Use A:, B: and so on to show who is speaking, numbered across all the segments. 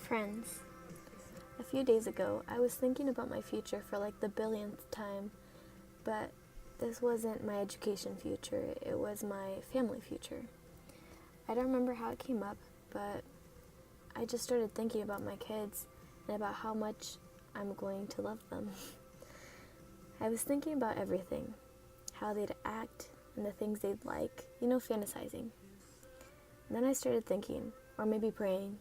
A: Friends. A few days ago, I was thinking about my future for like the billionth time, but this wasn't my education future, it was my family future. I don't remember how it came up, but I just started thinking about my kids and about how much I'm going to love them. I was thinking about everything, how they'd act and the things they'd like, fantasizing. And then I started thinking, or maybe praying,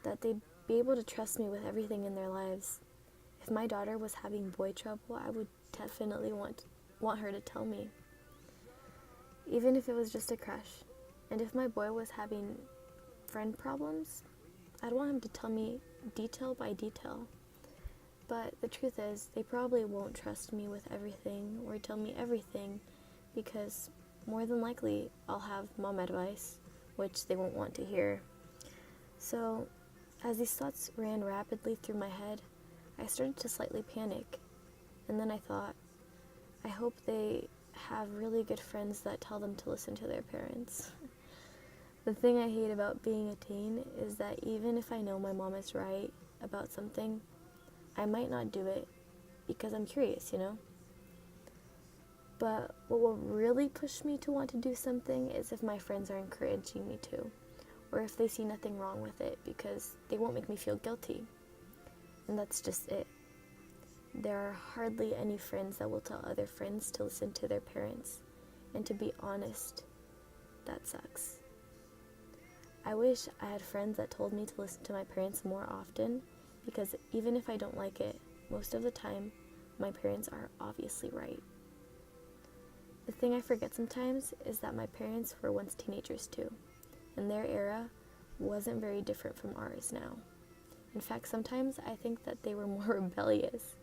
A: that they'd be able to trust me with everything in their lives. If my daughter was having boy trouble, I would definitely want her to tell me, even if it was just a crush. And if my boy was having friend problems, I'd want him to tell me detail by detail. But the truth is, they probably won't trust me with everything or tell me everything because more than likely I'll have mom advice, which they won't want to hear. So, as these thoughts ran rapidly through my head, I started to slightly panic. And then I thought, I hope they have really good friends that tell them to listen to their parents. The thing I hate about being a teen is that even if I know my mom is right about something, I might not do it because I'm curious, But what will really push me to want to do something is if my friends are encouraging me to, or if they see nothing wrong with it because they won't make me feel guilty. And that's just it. There are hardly any friends that will tell other friends to listen to their parents. And to be honest, that sucks. I wish I had friends that told me to listen to my parents more often, because even if I don't like it, most of the time, my parents are obviously right. The thing I forget sometimes is that my parents were once teenagers too, and their era wasn't very different from ours now. In fact, sometimes I think that they were more rebellious.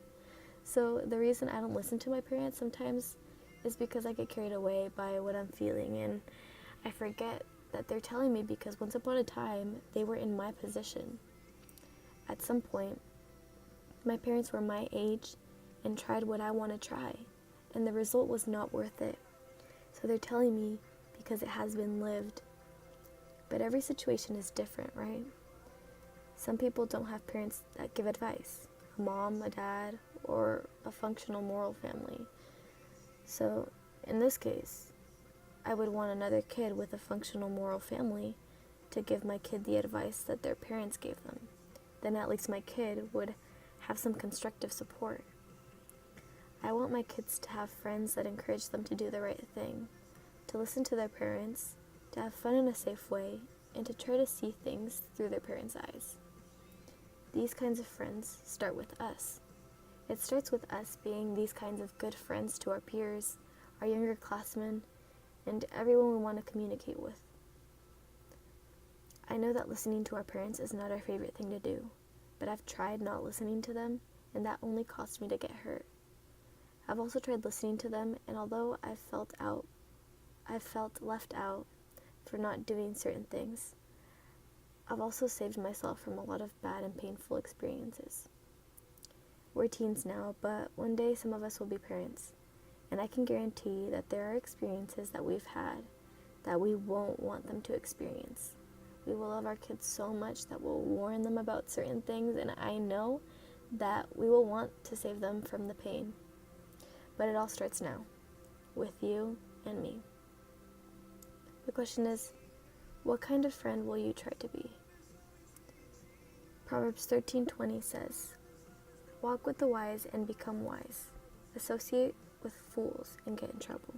A: So the reason I don't listen to my parents sometimes is because I get carried away by what I'm feeling, and I forget that they're telling me because once upon a time, they were in my position. At some point, my parents were my age and tried what I want to try, and the result was not worth it. So they're telling me because it has been lived. But every situation is different, right? Some people don't have parents that give advice, a mom, a dad, or a functional moral family. So in this case, I would want another kid with a functional moral family to give my kid the advice that their parents gave them. Then at least my kid would have some constructive support. I want my kids to have friends that encourage them to do the right thing, to listen to their parents, to have fun in a safe way, and to try to see things through their parents' eyes. These kinds of friends start with us. It starts with us being these kinds of good friends to our peers, our younger classmen, and everyone we want to communicate with. I know that listening to our parents is not our favorite thing to do, but I've tried not listening to them, and that only caused me to get hurt. I've also tried listening to them, and although I've felt left out for not doing certain things, I've also saved myself from a lot of bad and painful experiences. We're teens now, but one day some of us will be parents, and I can guarantee that there are experiences that we've had that we won't want them to experience. We will love our kids so much that we'll warn them about certain things, and I know that we will want to save them from the pain. But it all starts now, with you and me. The question is, what kind of friend will you try to be? Proverbs 13:20 says, "Walk with the wise and become wise. Associate with fools and get in trouble."